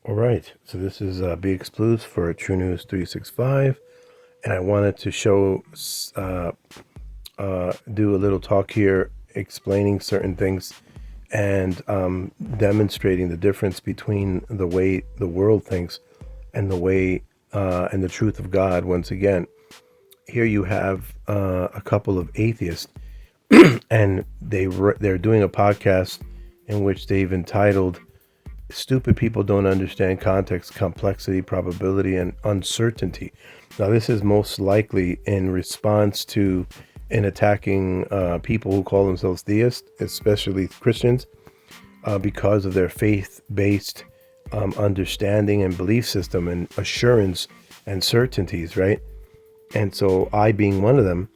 All right, so this is Big Blues for True News 365, and I wanted to do a little talk here explaining certain things and demonstrating the difference between the way the world thinks and the way and the truth of God. Once again, here you have a couple of atheists, and they're doing a podcast in which they've entitled "Stupid People Don't Understand Context, Complexity, Probability, and Uncertainty." Now, this is most likely in response to in attacking people who call themselves theists, especially Christians, because of their faith-based understanding and belief system and assurance and certainties, right? And so, I being one of them,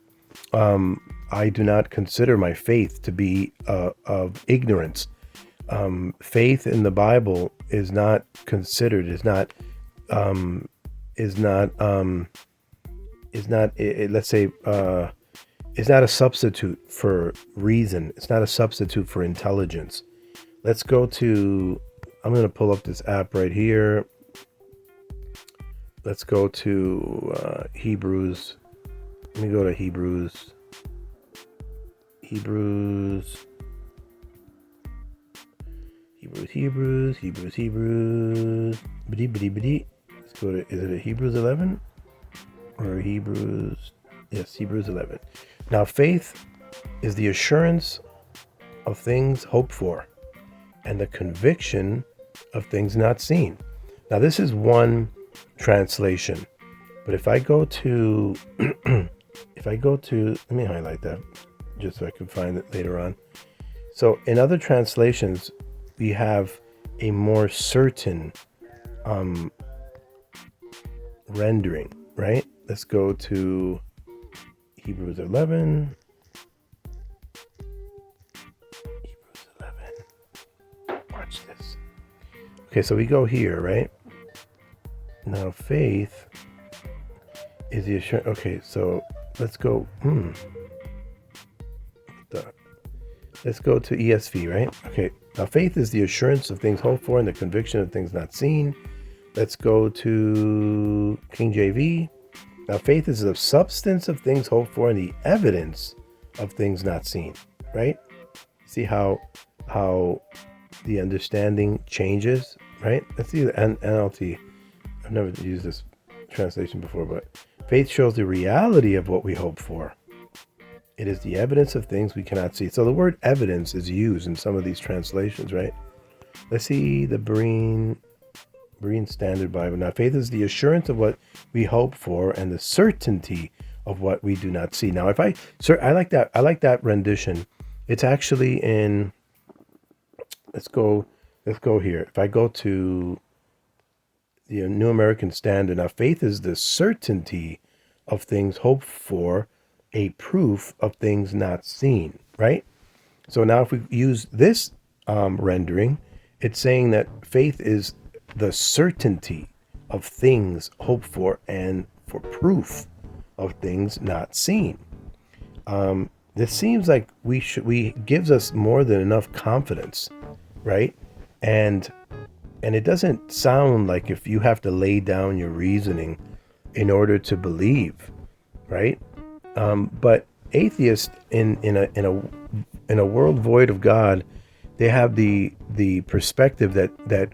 I do not consider my faith to be of ignorance. Faith in the Bible is not considered, is not let's say is not a substitute for reason. It's not a substitute for intelligence. Let's go to, I'm going to pull up this app right here. Let's go to Hebrews. Let me go to Hebrews. Hebrews. Let's go to, is it a Hebrews 11 or Hebrews? Yes, Hebrews 11. Now, faith is the assurance of things hoped for and the conviction of things not seen. Now, this is one translation, but if I go to, let me highlight that just so I can find it later on. So in other translations, we have a more certain rendering, right? Let's go to Hebrews 11. Hebrews 11. Watch this. Okay, so we go here, right? Now, faith is the assurance. Okay, so let's go. Let's go to ESV, right? Okay. Now, faith is the assurance of things hoped for and the conviction of things not seen. Let's go to King JV. Now, faith is the substance of things hoped for and the evidence of things not seen, right? See how the understanding changes, right? Let's see the NLT. I've never used this translation before, but faith shows the reality of what we hope for. It is the evidence of things we cannot see. So the word evidence is used in some of these translations, right? Let's see the Berean Standard Bible. Now, faith is the assurance of what we hope for and the certainty of what we do not see. Now, I like that rendition. It's actually in, let's go here. If I go to the New American Standard, now faith is the certainty of things hoped for, a proof of things not seen, right? So now if we use this rendering, it's saying that faith is the certainty of things hoped for and for proof of things not seen. This seems like we gives us more than enough confidence, right? And it doesn't sound like if you have to lay down your reasoning in order to believe, right? But atheists in a world void of God, they have the perspective that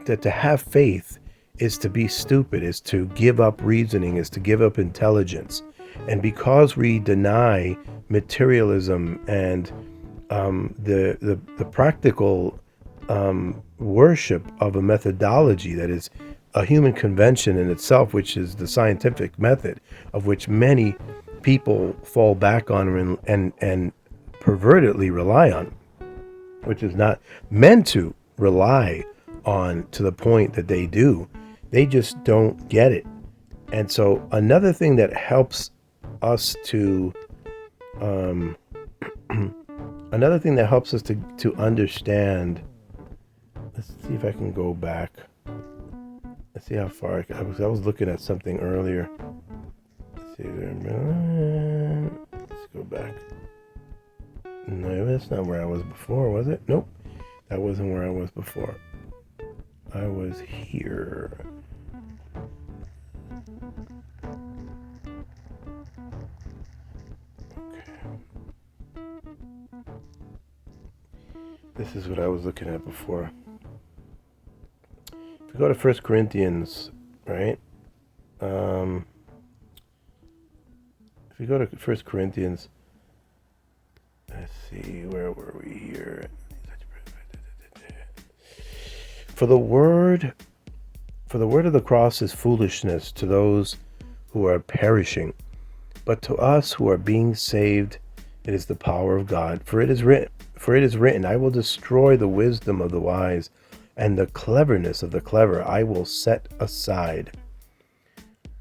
to have faith is to be stupid, is to give up reasoning, is to give up intelligence. And because we deny materialism and the practical worship of a methodology that is a human convention in itself, which is the scientific method, of which many people fall back on and pervertedly rely on, which is not meant to rely on to the point that they do. They just don't get it. And so another thing that helps us to to understand, let's see if I can go back. Let's see how far I was looking at something earlier. Let's see. Let's go back. No, that's not where I was before, was it? Nope. That wasn't where I was before. I was here. This is what I was looking at before. If we go to 1 Corinthians, right? If we go to 1 Corinthians, let's see, where were we here? For the word of the cross is foolishness to those who are perishing, but to us who are being saved, it is the power of God. For it is written, I will destroy the wisdom of the wise, and the cleverness of the clever I will set aside.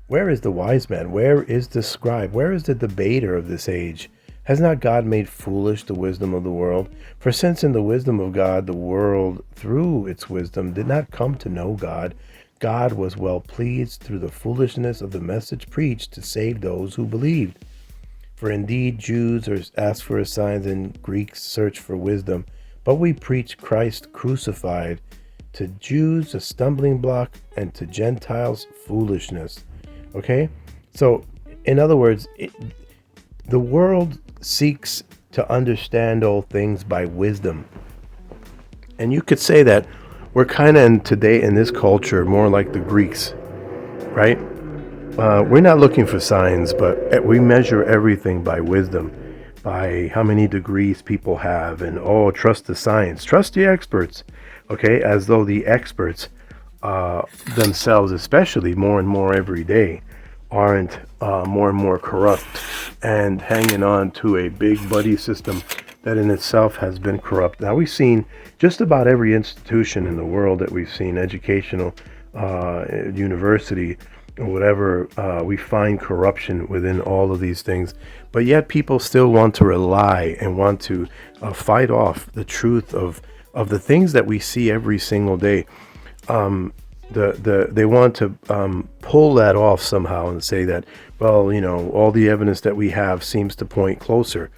Where is the wise man? Where is the scribe? Where is the debater of this age? Has not God made foolish the wisdom of the world? For since in the wisdom of God, the world, through its wisdom, did not come to know God, God was well pleased through the foolishness of the message preached to save those who believed. For indeed, Jews ask for signs and Greeks search for wisdom, but we preach Christ crucified, to Jews a stumbling block, and to Gentiles foolishness. Okay? So, in other words, the world seeks to understand all things by wisdom. And you could say that we're kind of today in this culture more like the Greeks, right? We're not looking for signs, but we measure everything by wisdom, by how many degrees people have, and trust the science, trust the experts, okay? As though the experts themselves, especially more and more every day, aren't more and more corrupt and hanging on to a big buddy system that in itself has been corrupt. Now, we've seen just about every institution in the world that we've seen, educational, university, or whatever, we find corruption within all of these things. But yet people still want to rely and want to fight off the truth of the things that we see every single day. They want to pull that off somehow and say that, well, all the evidence that we have seems to point closer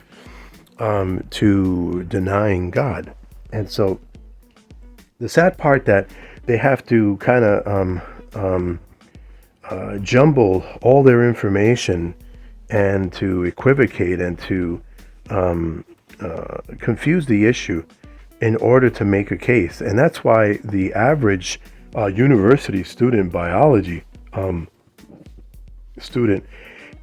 to denying God. And so the sad part that they have to kind of jumble all their information and to equivocate and to confuse the issue in order to make a case. And that's why the average university student, biology student,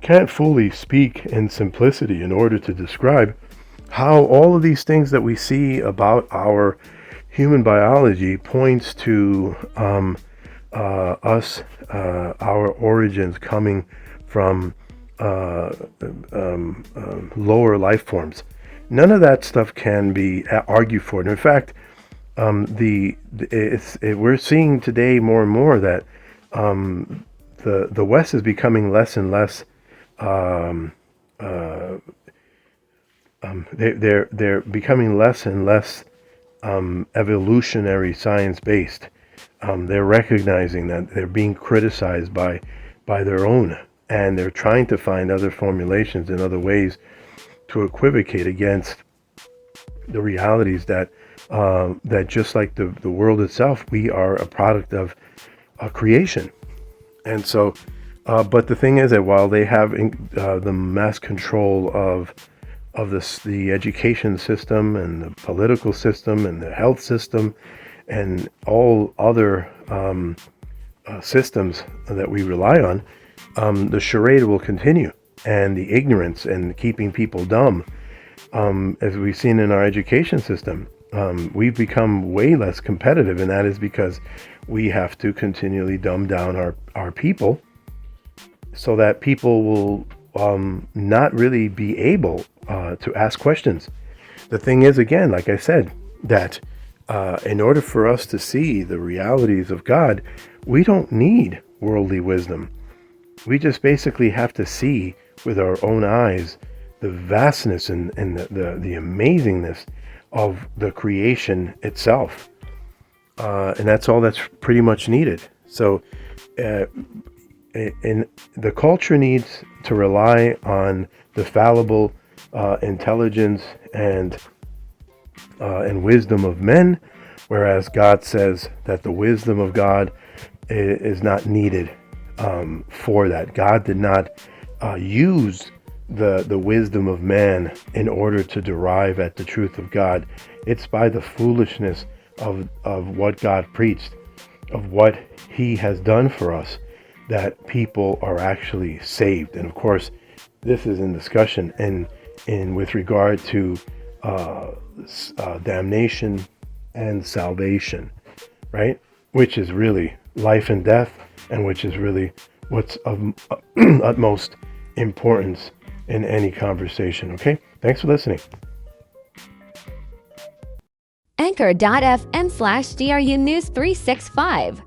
can't fully speak in simplicity in order to describe how all of these things that we see about our human biology points to us, our origins coming from lower life forms. None of that stuff can be argued for. And in fact, we're seeing today more and more that the West is becoming less and less. They're becoming less and less evolutionary science based. They're recognizing that they're being criticized by their own, and they're trying to find other formulations and other ways to equivocate against the realities that just like the world itself, we are a product of creation. And so, but the thing is that while they have the mass control of the education system and the political system and the health system and all other systems that we rely on, the charade will continue, and the ignorance and keeping people dumb, as we've seen in our education system, we've become way less competitive, and that is because we have to continually dumb down our people so that people will not really be able to ask questions. The thing is, again, like I said, that in order for us to see the realities of God, we don't need worldly wisdom. We just basically have to see with our own eyes the vastness and the amazingness of the creation itself. And that's all that's pretty much needed. So the culture needs to rely on the fallible intelligence and wisdom of men, whereas God says that the wisdom of God is not needed for that. God did not use the wisdom of man in order to derive at the truth of God. It's by the foolishness of what God preached, of what he has done for us, that people are actually saved. And of course, this is in discussion in with regard to damnation and salvation, right? Which is really life and death, and which is really what's of utmost importance in any conversation. Okay, thanks for listening. Anchor.fm/DRU News 365